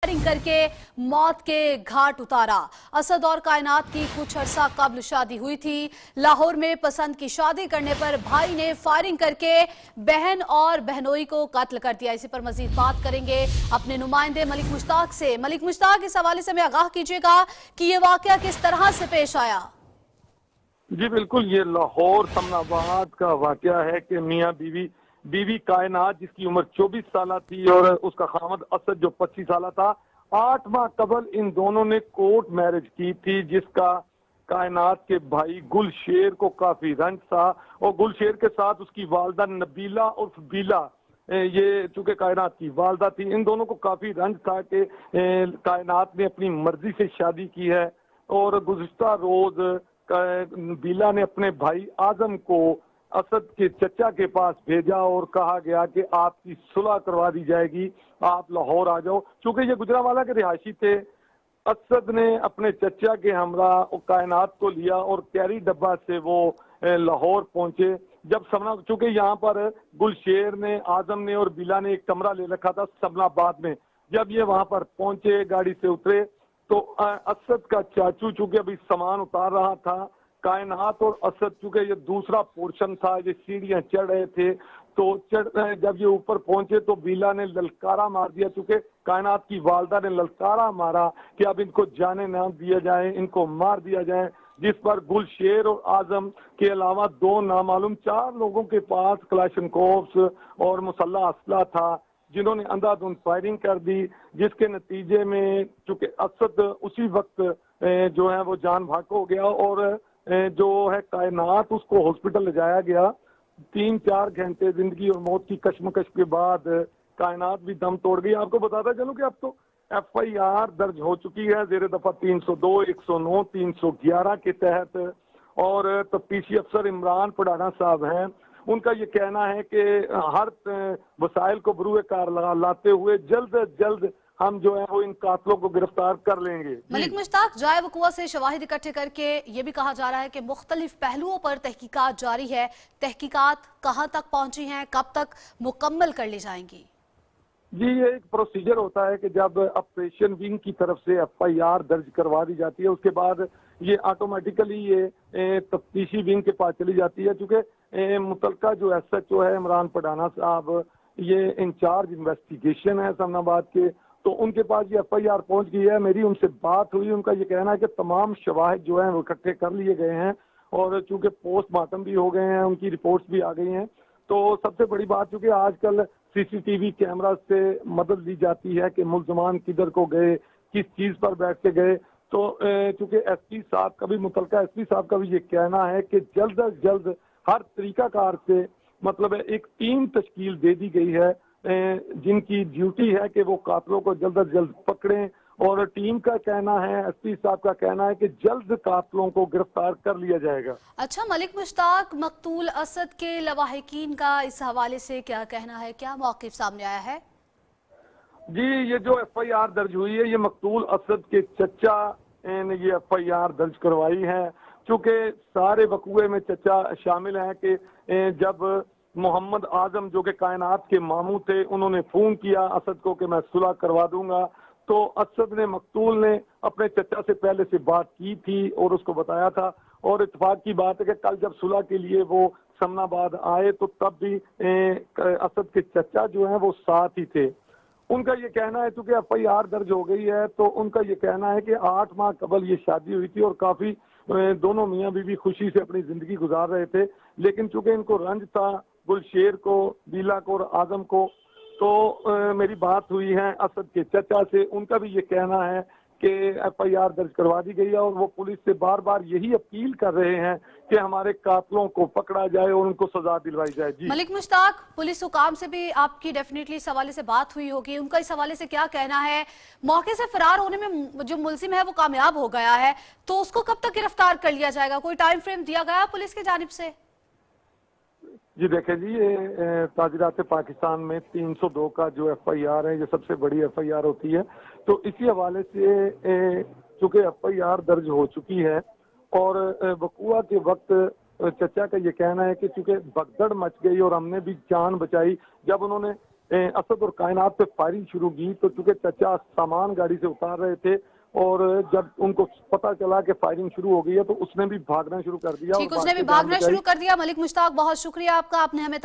Firing करके मौत के घाट उतारा। असद और कायनात की कुछ अरसा कबल शादी हुई थी। लाहौर में पसंद की शादी करने पर भाई ने फायरिंग करके बहन और बहनोई को कत्ल कर दिया। इसी पर मजीद बात करेंगे अपने नुमाइंदे मलिक मुश्ताक से। मलिक मुश्ताक, इस हवाले से हमें आगाह कीजिएगा कि ये वाकया किस तरह से पेश आया। जी बिल्कुल, ये लाहौर समनाबाद का वाकया है कि मियाँ बीवी कायनात जिसकी उम्र 24 साल थी और उसका खामद असद जो 25 साल था, 8 माह कबल इन दोनों ने कोर्ट मैरिज की थी, जिसका कायनात के भाई गुलशेर को काफी रंज था। और गुलशेर के साथ उसकी वालदा नबीला और बीला, ये चूंकि कायनात की वालदा थी, इन दोनों को काफी रंज था कि कायनात ने अपनी मर्जी से शादी की है। और गुज़िश्ता रोज बीला ने अपने भाई आजम को असद के चचा के पास भेजा और कहा गया कि आपकी सुलह करवा दी जाएगी, आप लाहौर आ जाओ। चूंकि ये गुजरावाला के रिहायशी थे, असद ने अपने चचा के हमरा कायनात को लिया और कैरी डब्बा से वो लाहौर पहुंचे। जब चूंकि यहाँ पर गुलशेर ने, आजम ने और बिला ने एक कमरा ले रखा था समनाबाद में। जब ये वहां पर पहुंचे, गाड़ी से उतरे, तो असद का चाचू चूंकि अभी सामान उतार रहा था, कायनात और असद चूंकि ये दूसरा पोर्शन था, ये सीढ़ियां चढ़ रहे थे, तो जब ये ऊपर पहुंचे तो बीला ने ललकारा मार दिया। चूंकि कायनात की वालदा ने ललकारा मारा कि अब इनको जाने ना दिया जाए, इनको मार दिया जाए, जिस पर गुलशेर और आजम के अलावा 2 नामालूम 4 लोगों के पास क्लाशनकोव्स और मुसल्ला असला था, जिन्होंने अंधाधुंध फायरिंग कर दी, जिसके नतीजे में चूंकि असद उसी वक्त जो है वो जान भाग हो गया और जो है कायनात उसको हॉस्पिटल ले जाया गया। 3-4 घंटे जिंदगी और मौत की कश्मकश के बाद कायनात भी दम तोड़ गई। आपको बताता चलूं कि अब तो FIR दर्ज हो चुकी है जेर दफा 302, 109, 311 के तहत। और तफ्तीशी अफसर इमरान पढ़ाना साहब हैं, उनका ये कहना है कि हर वसाइल को बरूए कार लाते हुए जल्द अज जल्द हम जो है वो इन कातलों को गिरफ्तार कर लेंगे। मलिक मुश्ताक, जाए वकुआ से शवाहिद इकट्ठे करके ये भी कहा जा रहा है कि मुख्तलिफ पहलुओं पर तहकीकात जारी है। तहकीकात कहाँ तक पहुंची हैं, कब तक मुकम्मल कर ली जाएंगी? जी, ये एक प्रोसीजर होता है कि जब ऑपरेशन विंग की तरफ से FIR दर्ज करवा दी जाती है, उसके बाद ये ऑटोमेटिकली ये तफ्तीशी विंग के पास चली जाती है। चूंकि मुतलका जो SHO है इमरान पढ़ाना साहब, ये इंचार्ज इन्वेस्टिगेशन है समनाबाद के, तो उनके पास ये FIR पहुंच गई है। मेरी उनसे बात हुई, उनका ये कहना है कि तमाम शवाहिद जो हैं वो इकट्ठे कर लिए गए हैं और चूंकि पोस्टमार्टम भी हो गए हैं, उनकी रिपोर्ट्स भी आ गई हैं। तो सबसे बड़ी बात, चूंकि आजकल CCTV कैमरा से मदद ली जाती है कि मुल्जमान किधर को गए, किस चीज पर बैठ के गए, तो चूंकि SP साहब का भी, मुतलका SP साहब का भी ये कहना है कि जल्द अज जल्द हर तरीकाकार से, मतलब एक टीम तश्कील दे दी गई है जिनकी ड्यूटी है कि वो कातलों को जल्द अज जल्द पकड़ें। और टीम का कहना है, SP साहब का कहना है कि जल्द कातलों को गिरफ्तार कर लिया जाएगा। अच्छा मलिक मुश्ताक, मकतूल असद के लवाहिकीन का इस हवाले से क्या कहना है, क्या मौक़िफ़ सामने आया है? जी, ये जो FIR दर्ज हुई है, ये मकतूल असद के चचा ने ये FIR दर्ज करवाई है। चूंकि सारे वकूए में चचा शामिल हैं कि जब मोहम्मद आजम जो कि कायनात के मामू थे, उन्होंने फोन किया असद को कि मैं सुलह करवा दूंगा, तो असद ने, मकतूल ने अपने चचा से पहले से बात की थी और उसको बताया था। और इत्तेफाक की बात है कि कल जब सुलह के लिए वो समनाबाद आए तो तब भी असद के चचा जो हैं वो साथ ही थे। उनका ये कहना है, चूंकि FIR दर्ज हो गई है, तो उनका ये कहना है कि 8 माह कबल ये शादी हुई थी और काफी दोनों मियाँ बीवी खुशी से अपनी जिंदगी गुजार रहे थे। लेकिन चूंकि इनको रंज था, गुलशेर को, बीला को और आजम को, तो मेरी बात हुई है असद के चचा से, उनका भी ये कहना है कि FIR दर्ज करवा दी गई है और वो पुलिस से बार बार यही अपील कर रहे हैं कि हमारे कातलों को पकड़ा जाए और उनको सजा दिलवाई जाए। जी मलिक मुश्ताक, पुलिस हुकाम से भी आपकी डेफिनेटली इस हवाले से बात हुई होगी, उनका इस हवाले से क्या कहना है? मौके से फरार होने में जो मुलजिम है वो कामयाब हो गया है, तो उसको कब तक गिरफ्तार कर लिया जाएगा? कोई टाइम फ्रेम दिया गया पुलिस की जानिब से? जी देखें जी, ये ताजिरात पाकिस्तान में 302 का जो FIR है, ये सबसे बड़ी FIR होती है। तो इसी हवाले से चूंकि FIR दर्ज हो चुकी है और वकूआ के वक्त चचा का ये कहना है कि चूंकि भगदड़ मच गई और हमने भी जान बचाई, जब उन्होंने اسد اور کائنات پہ فائرنگ شروع کی تو چونکہ چچا سامان گاڑی سے اتار رہے تھے اور جب ان کو پتا چلا کہ فائرنگ شروع ہو گئی ہے تو اس نے بھی بھاگنا شروع کر دیا. ٹھیک، اس نے بھی بھاگنا شروع کر دیا. ملک مشتاق، بہت شکریہ آپ کا، آپ نے ہمیں